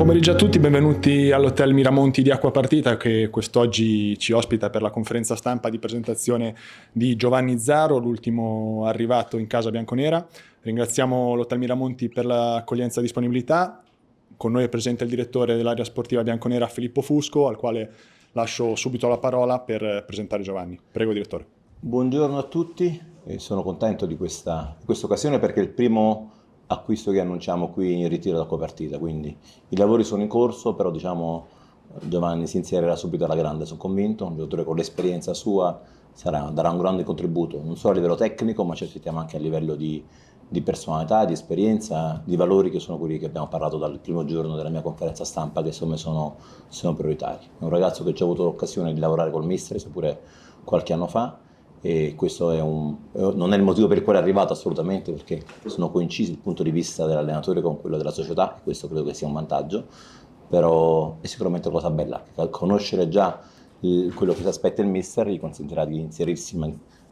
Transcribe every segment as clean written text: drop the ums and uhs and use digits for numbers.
pomeriggio a tutti, benvenuti all'Hotel Miramonti di Acqua Partita che quest'oggi ci ospita per la conferenza stampa di presentazione di Giovanni Zaro, l'ultimo arrivato in casa bianconera. Ringraziamo l'Hotel Miramonti per l'accoglienza e disponibilità. Con noi è presente il direttore dell'area sportiva bianconera Filippo Fusco, al quale lascio subito la parola per presentare Giovanni. Prego, direttore. Buongiorno a tutti, sono contento di questa occasione perché è il primo acquisto che annunciamo qui in ritiro da Copertita, quindi i lavori sono in corso, però Giovanni si inserirà subito alla grande, sono convinto, un giocatore con l'esperienza sua darà un grande contributo, non solo a livello tecnico, ma ci aspettiamo anche a livello di personalità, di esperienza, di valori che sono quelli che abbiamo parlato dal primo giorno della mia conferenza stampa, che secondo me sono prioritari. È un ragazzo che ha già avuto l'occasione di lavorare col mister, seppure qualche anno fa, e questo non è il motivo per il quale è arrivato assolutamente, perché sono coincisi il punto di vista dell'allenatore con quello della società, e questo credo che sia un vantaggio, però è sicuramente una cosa bella, conoscere già quello che si aspetta il mister gli consentirà di inserirsi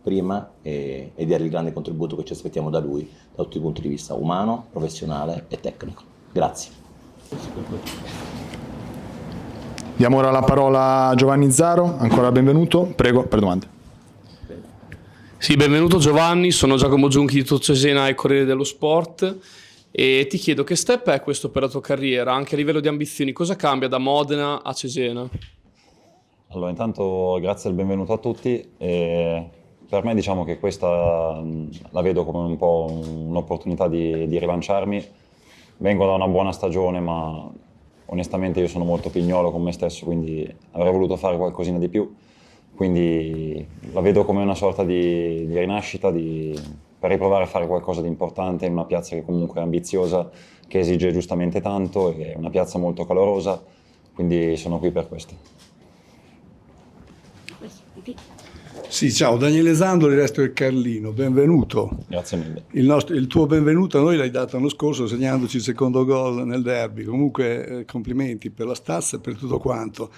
prima e di dare il grande contributo che ci aspettiamo da lui, da tutti i punti di vista umano, professionale e tecnico. Grazie. Diamo ora la parola a Giovanni Zaro, ancora benvenuto, prego per domande. Sì, benvenuto Giovanni, sono Giacomo Giunchi di Tocesena e Corriere dello Sport e ti chiedo che step è questo per la tua carriera, anche a livello di ambizioni, cosa cambia da Modena a Cesena? Allora, intanto grazie e il benvenuto a tutti. Per me diciamo che questa la vedo come un po' un'opportunità di rilanciarmi. Vengo da una buona stagione, ma onestamente io sono molto pignolo con me stesso, quindi avrei voluto fare qualcosina di più. Quindi la vedo come una sorta di rinascita per riprovare a fare qualcosa di importante in una piazza che comunque è ambiziosa, che esige giustamente tanto, e è una piazza molto calorosa, quindi sono qui per questo. Sì, ciao, Daniele Sandoli, Resto del Carlino, benvenuto. Grazie mille. Il tuo benvenuto a noi l'hai dato l'anno scorso segnandoci il secondo gol nel derby, comunque complimenti per la stazza e per tutto quanto.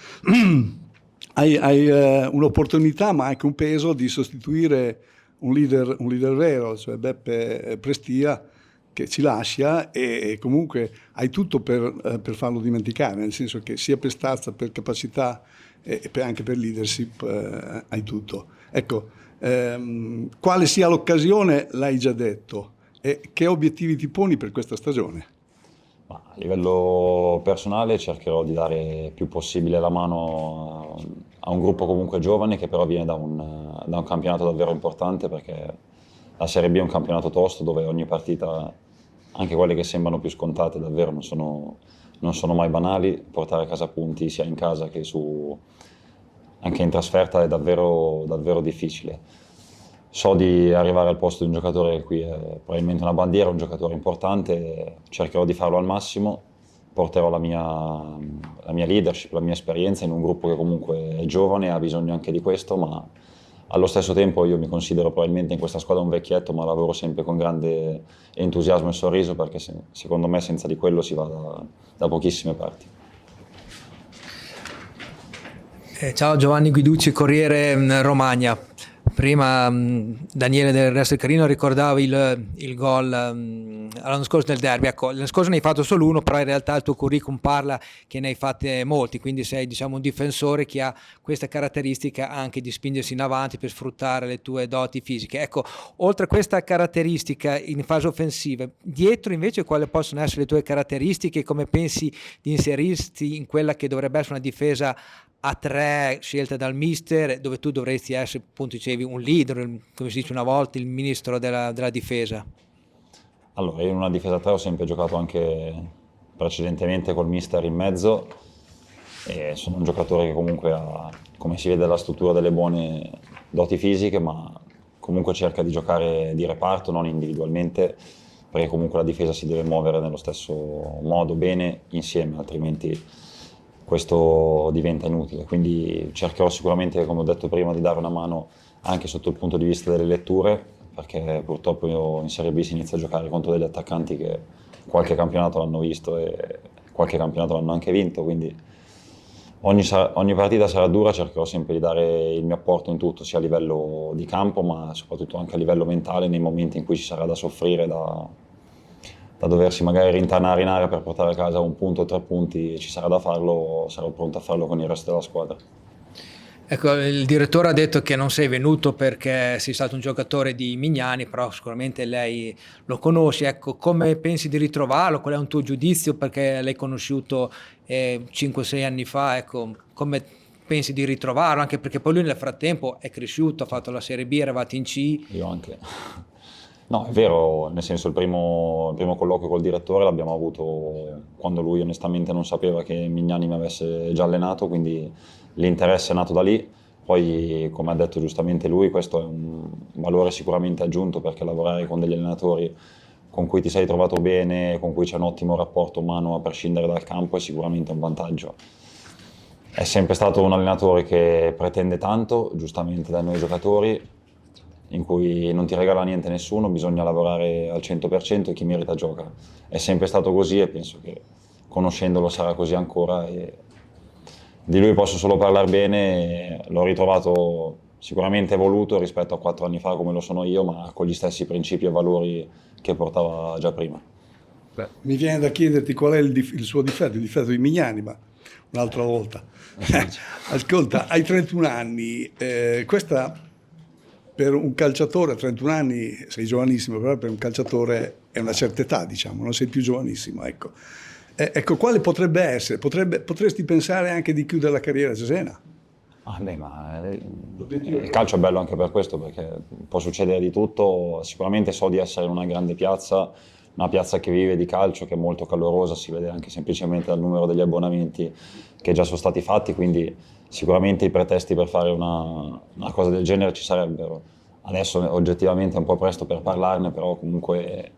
Hai un'opportunità ma anche un peso di sostituire un leader vero, cioè Beppe Prestia, che ci lascia, e comunque hai tutto per farlo dimenticare, nel senso che sia per stazza, per capacità e anche per leadership hai tutto. Ecco, quale sia l'occasione l'hai già detto, e che obiettivi ti poni per questa stagione? A livello personale cercherò di dare più possibile la mano a un gruppo comunque giovane, che però viene da un campionato davvero importante, perché la Serie B è un campionato tosto dove ogni partita, anche quelle che sembrano più scontate, davvero non sono mai banali. Portare a casa punti sia in casa che anche in trasferta è davvero, davvero difficile. So di arrivare al posto di un giocatore che qui è probabilmente una bandiera, un giocatore importante, cercherò di farlo al massimo, porterò la mia leadership, la mia esperienza in un gruppo che comunque è giovane e ha bisogno anche di questo, ma allo stesso tempo io mi considero probabilmente in questa squadra un vecchietto, ma lavoro sempre con grande entusiasmo e sorriso, perché secondo me senza di quello si va da pochissime parti. Ciao, Giovanni Guiducci, Corriere Romagna. Prima Daniele del Resto del Carlino ricordava il gol l'anno scorso nel derby. Ecco, l'anno scorso ne hai fatto solo uno, però in realtà il tuo curriculum parla che ne hai fatte molti, quindi sei, diciamo, un difensore che ha questa caratteristica anche di spingersi in avanti per sfruttare le tue doti fisiche. Ecco, oltre a questa caratteristica in fase offensiva, dietro invece quali possono essere le tue caratteristiche e come pensi di inserirti in quella che dovrebbe essere una difesa a tre scelte dal mister, dove tu dovresti essere, appunto dicevi, un leader, come si dice una volta, il ministro della difesa? Allora, io in una difesa a tre ho sempre giocato anche precedentemente col mister in mezzo, e sono un giocatore che comunque ha, come si vede, la struttura delle buone doti fisiche, ma comunque cerca di giocare di reparto, non individualmente, perché comunque la difesa si deve muovere nello stesso modo, bene, insieme, altrimenti questo diventa inutile. Quindi cercherò sicuramente, come ho detto prima, di dare una mano anche sotto il punto di vista delle letture, perché purtroppo in Serie B si inizia a giocare contro degli attaccanti che qualche campionato l'hanno visto e qualche campionato l'hanno anche vinto, quindi ogni partita sarà dura, cercherò sempre di dare il mio apporto in tutto, sia a livello di campo ma soprattutto anche a livello mentale, nei momenti in cui ci sarà da soffrire, da doversi magari rintanare in area per portare a casa 1 punto o 3 punti, ci sarà da farlo, sarò pronto a farlo con il resto della squadra. Ecco, il direttore ha detto che non sei venuto perché sei stato un giocatore di Mignani, però sicuramente lei lo conosce. Ecco, come pensi di ritrovarlo? Qual è un tuo giudizio? Perché l'hai conosciuto 5-6 anni fa, ecco, come pensi di ritrovarlo? Anche perché poi lui nel frattempo è cresciuto, ha fatto la Serie B, eravate in C. Io anche. No, è vero, nel senso il primo colloquio col direttore l'abbiamo avuto quando lui onestamente non sapeva che Mignani mi avesse già allenato, quindi l'interesse è nato da lì. Poi, come ha detto giustamente lui, questo è un valore sicuramente aggiunto, perché lavorare con degli allenatori con cui ti sei trovato bene, con cui c'è un ottimo rapporto umano a prescindere dal campo, è sicuramente un vantaggio. È sempre stato un allenatore che pretende tanto, giustamente, dai noi giocatori, in cui non ti regala niente nessuno, bisogna lavorare al 100% e chi merita gioca. È sempre stato così e penso che conoscendolo sarà così ancora. E di lui posso solo parlare bene, l'ho ritrovato sicuramente evoluto rispetto a 4 anni fa come lo sono io, ma con gli stessi principi e valori che portava già prima. Beh, mi viene da chiederti qual è il suo difetto, il difetto di Mignani, ma un'altra volta. Ascolta, hai 31 anni, questa per un calciatore, a 31 anni sei giovanissimo, però per un calciatore è una certa età, diciamo, non sei più giovanissimo, ecco. Ecco, quale potrebbe essere? Potresti pensare anche di chiudere la carriera a Cesena? Il calcio è bello anche per questo, perché può succedere di tutto. Sicuramente so di essere in una grande piazza, una piazza che vive di calcio, che è molto calorosa, si vede anche semplicemente dal numero degli abbonamenti che già sono stati fatti, quindi sicuramente i pretesti per fare una cosa del genere ci sarebbero. Adesso oggettivamente è un po' presto per parlarne, però comunque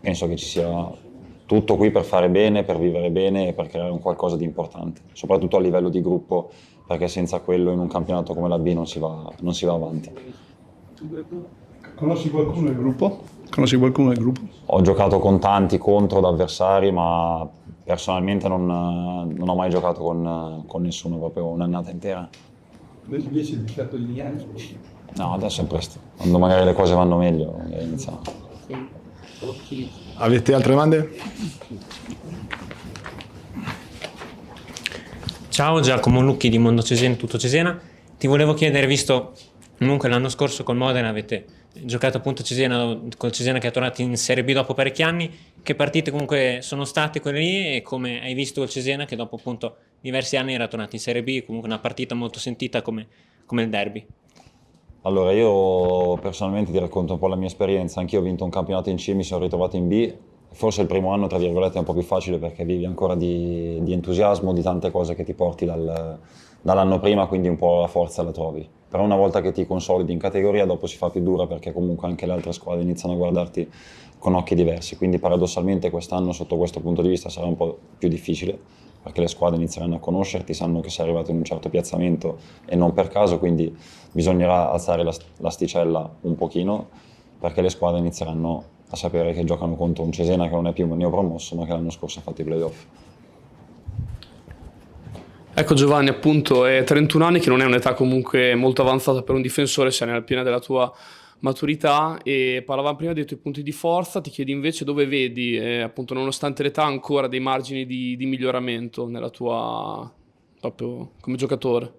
penso che ci sia tutto qui per fare bene, per vivere bene e per creare un qualcosa di importante, soprattutto a livello di gruppo, perché senza quello in un campionato come la B non si va avanti. Conosci qualcuno nel gruppo? Ho giocato con tanti contro da avversari, ma personalmente non ho mai giocato con nessuno, proprio un'annata intera. Invece il difetto di Mignani? No, adesso è presto, quando magari le cose vanno meglio iniziamo. Avete altre domande? Ciao, Giacomo Lucchi di Mondo Cesena, tutto Cesena. Ti volevo chiedere, visto comunque l'anno scorso col Modena avete giocato appunto a Cesena, col Cesena che è tornato in Serie B dopo parecchi anni, che partite comunque sono state quelle lì e come hai visto il Cesena che dopo appunto diversi anni era tornato in Serie B, comunque una partita molto sentita come il derby? Allora, io personalmente ti racconto un po' la mia esperienza. Anch'io ho vinto un campionato in C, mi sono ritrovato in B. Forse il primo anno, tra virgolette, è un po' più facile perché vivi ancora di entusiasmo, di tante cose che ti porti dall'anno prima, quindi un po' la forza la trovi. Però una volta che ti consolidi in categoria, dopo si fa più dura perché comunque anche le altre squadre iniziano a guardarti con occhi diversi. Quindi paradossalmente quest'anno, sotto questo punto di vista, sarà un po' più difficile perché le squadre inizieranno a conoscerti, sanno che sei arrivato in un certo piazzamento e non per caso, quindi bisognerà alzare l'asticella un pochino perché le squadre inizieranno a sapere che giocano contro un Cesena che non è più un neopromosso ma che l'anno scorso ha fatto i playoff. Ecco Giovanni, appunto, è 31 anni, che non è un'età comunque molto avanzata per un difensore, sei nella piena della tua maturità, e parlavamo prima dei tuoi punti di forza, ti chiedi invece dove vedi, appunto, nonostante l'età, ancora dei margini di miglioramento nella tua, proprio come giocatore.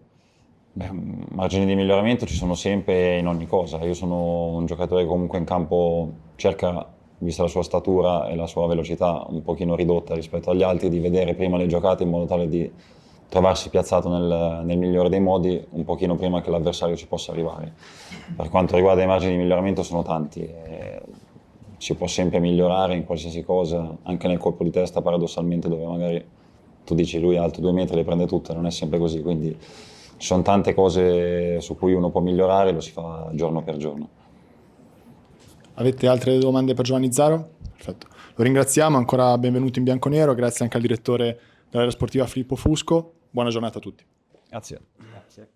Beh, margini di miglioramento ci sono sempre in ogni cosa. Io sono un giocatore che comunque in campo cerca, vista la sua statura e la sua velocità un pochino ridotta rispetto agli altri, di vedere prima le giocate in modo tale di trovarsi piazzato nel migliore dei modi un pochino prima che l'avversario ci possa arrivare. Per quanto riguarda i margini di miglioramento sono tanti, si può sempre migliorare in qualsiasi cosa, anche nel colpo di testa paradossalmente, dove magari tu dici lui è alto 2 metri, le prende tutte, non è sempre così, quindi ci sono tante cose su cui uno può migliorare, lo si fa giorno per giorno. Avete altre domande per Giovanni Zaro? Perfetto. Lo ringraziamo, ancora benvenuto in bianconero, grazie anche al direttore dell'area sportiva Filippo Fusco. Buona giornata a tutti. Grazie. Grazie.